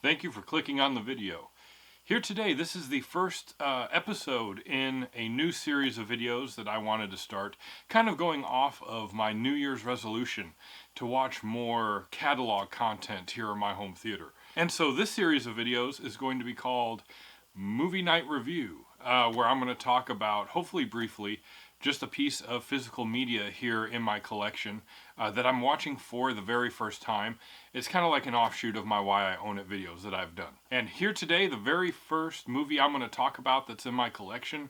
Thank you for clicking on the video. Here today, this is the first episode in a new series of videos that I wanted to start, kind of going off of my New Year's resolution to watch more catalog content here in my home theater. And so this series of videos is going to be called Movie Night Review, where I'm going to talk about, hopefully briefly, just a piece of physical media here in my collection that I'm watching for the very first time. It's kind of like an offshoot of my Why I Own It videos that I've done. And here today, the very first movie I'm going to talk about that's in my collection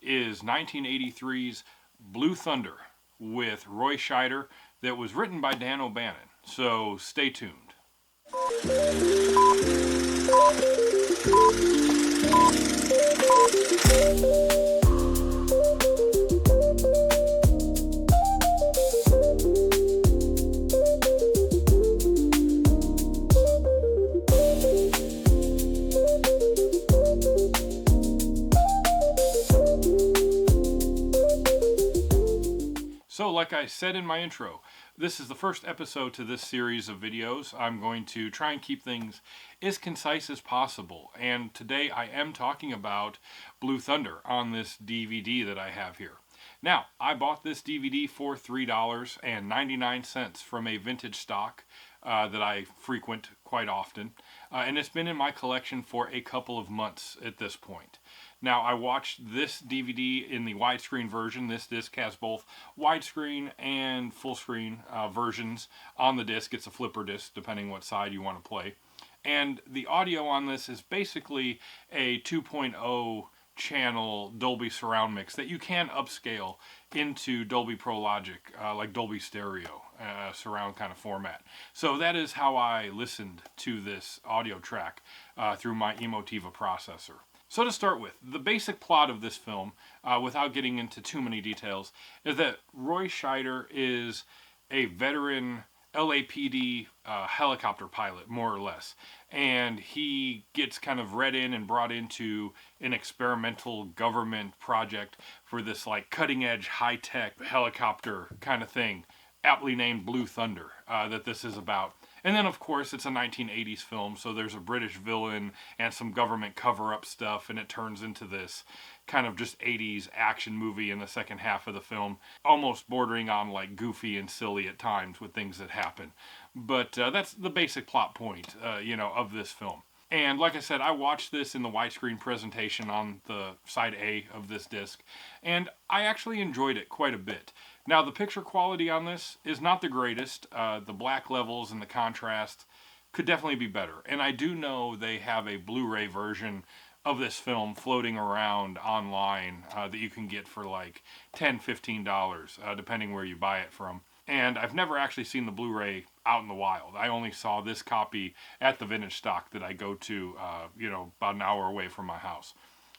is 1983's Blue Thunder with Roy Scheider, that was written by Dan O'Bannon. So stay tuned. So like I said in my intro, this is the first episode to this series of videos. I'm going to try and keep things as concise as possible. And today I am talking about Blue Thunder on this DVD that I have here. Now, I bought this DVD for $3.99 from a vintage stock that I frequent quite often. And it's been in my collection for a couple of months at this point. Now, I watched this DVD in the widescreen version. This disc has both widescreen and full screen versions on the disc. It's a flipper disc, depending what side you want to play. And the audio on this is basically a 2.0 channel Dolby surround mix that you can upscale into Dolby Pro Logic, like Dolby Stereo surround kind of format. So that is how I listened to this audio track through my Emotiva processor. So to start with, the basic plot of this film, without getting into too many details, is that Roy Scheider is a veteran LAPD helicopter pilot, more or less. And he gets kind of read in and brought into an experimental government project for this like cutting-edge, high-tech helicopter kind of thing, aptly named Blue Thunder, that this is about. And then, of course, it's a 1980s film, so there's a British villain and some government cover-up stuff, and it turns into this kind of just 80s action movie in the second half of the film, almost bordering on like goofy and silly at times with things that happen. But that's the basic plot point, of this film. And like I said, I watched this in the widescreen presentation on the side A of this disc, and I actually enjoyed it quite a bit. Now, the picture quality on this is not the greatest. The black levels and the contrast could definitely be better. And I do know they have a Blu-ray version of this film floating around online that you can get for like $10, $15, depending where you buy it from. And I've never actually seen the Blu-ray out in the wild. I only saw this copy at the vintage stock that I go to, about an hour away from my house.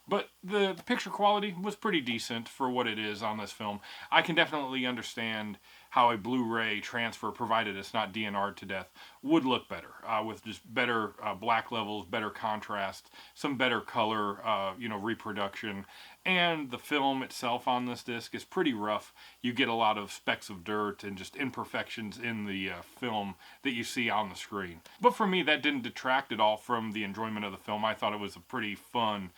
But the picture quality was pretty decent for what it is on this film. I can definitely understand how a Blu-ray transfer, provided it's not DNR'd to death, would look better, with just better black levels, better contrast, some better color, reproduction. And the film itself on this disc is pretty rough. You get a lot of specks of dirt and just imperfections in the film that you see on the screen. But for me, that didn't detract at all from the enjoyment of the film. I thought it was a pretty fun,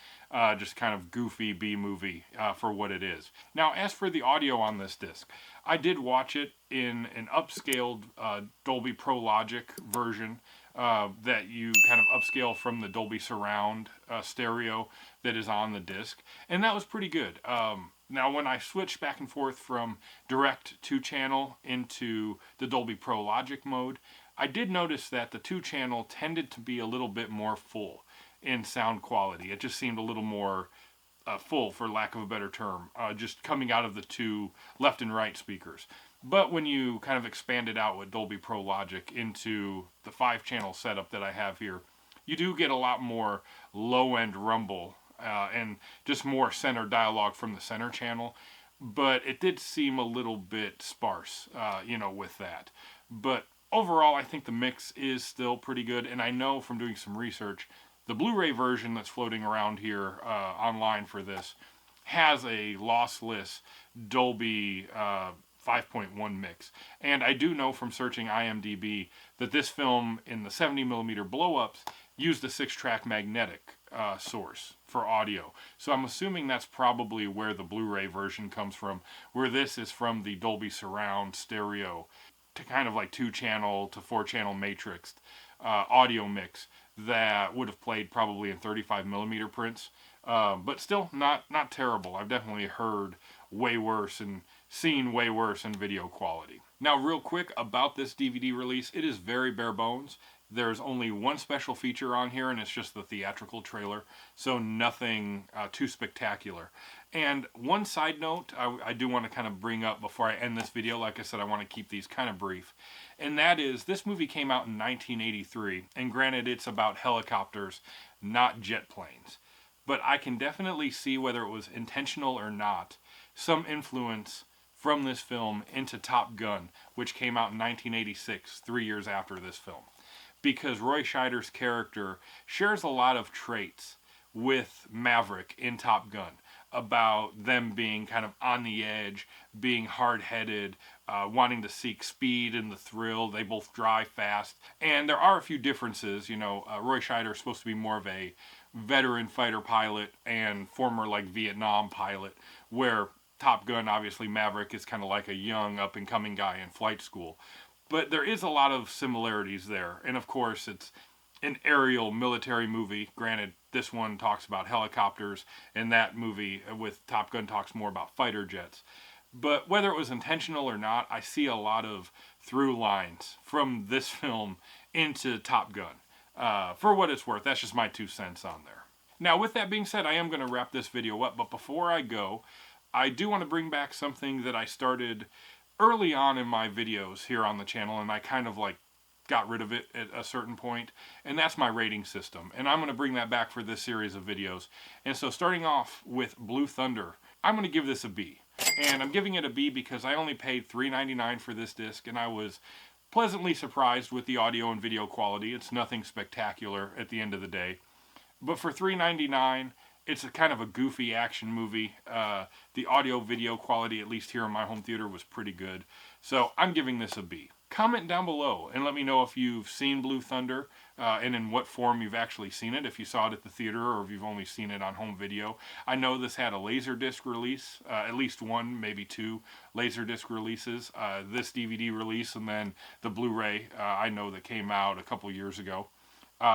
just kind of goofy B-movie for what it is. Now, as for the audio on this disc, I did watch it in an upscaled Dolby Pro Logic version that you kind of upscale from the Dolby Surround stereo that is on the disc, and that was pretty good. Now, when I switched back and forth from direct 2-channel into the Dolby Pro Logic mode, I did notice that the 2-channel tended to be a little bit more full in sound quality. It just seemed a little more full, for lack of a better term, just coming out of the two left and right speakers. But when you kind of expand it out with Dolby Pro Logic into the 5-channel setup that I have here, you do get a lot more low-end rumble and just more center dialogue from the center channel. But it did seem a little bit sparse, with that. But overall, I think the mix is still pretty good. And I know from doing some research, the Blu-ray version that's floating around here online for this has a lossless Dolby 5.1 mix. And I do know from searching IMDb that this film in the 70mm blow-ups used a 6-track magnetic source for audio. So I'm assuming that's probably where the Blu-ray version comes from, where this is from the Dolby Surround stereo to kind of like 2-channel to 4-channel matrixed audio mix that would have played probably in 35mm prints. But still not terrible. I've definitely heard way worse and seen way worse in video quality. Now, real quick about this DVD release, it is very bare bones. There's only one special feature on here, and it's just the theatrical trailer, so nothing too spectacular. And one side note I do want to kind of bring up before I end this video, like I said, I want to keep these kind of brief, and that is this movie came out in 1983, and granted it's about helicopters, not jet planes. But I can definitely see, whether it was intentional or not, some influence from this film into Top Gun, which came out in 1986, 3 years after this film. Because Roy Scheider's character shares a lot of traits with Maverick in Top Gun, about them being kind of on the edge, being hard-headed, wanting to seek speed and the thrill. They both drive fast. And there are a few differences. You know, Roy Scheider is supposed to be more of a veteran fighter pilot and former like Vietnam pilot, where Top Gun, obviously Maverick, is kind of like a young up-and-coming guy in flight school. But there is a lot of similarities there. And of course, it's an aerial military movie. Granted, this one talks about helicopters, and that movie with Top Gun talks more about fighter jets. But whether it was intentional or not, I see a lot of through lines from this film into Top Gun. For what it's worth, that's just my 2 cents on there. Now, with that being said, I am going to wrap this video up, but before I go, I do want to bring back something that I started early on in my videos here on the channel, and I kind of like got rid of it at a certain point, and that's my rating system. And I'm going to bring that back for this series of videos. And so starting off with Blue Thunder, I'm going to give this a B. And I'm giving it a B because I only paid $3.99 for this disc, and I was pleasantly surprised with the audio and video quality. It's nothing spectacular at the end of the day. But for $3.99, it's a kind of a goofy action movie. The audio video quality, at least here in my home theater, was pretty good. So I'm giving this a B. Comment down below and let me know if you've seen Blue Thunder and in what form you've actually seen it, if you saw it at the theater or if you've only seen it on home video. I know this had a Laserdisc release, at least one, maybe 2 Laserdisc releases. This DVD release and then the Blu-ray I know that came out a couple years ago.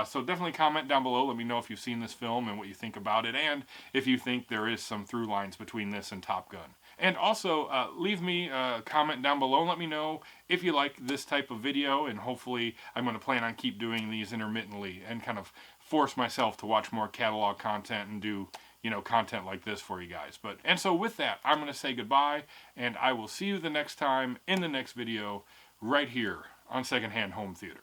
So definitely comment down below. Let me know if you've seen this film and what you think about it, and if you think there is some through lines between this and Top Gun. And also, leave me a comment down below and let me know if you like this type of video, and hopefully I'm going to plan on keep doing these intermittently and kind of force myself to watch more catalog content and do, you know, content like this for you guys. And so with that, I'm going to say goodbye, and I will see you the next time in the next video right here on Secondhand Home Theater.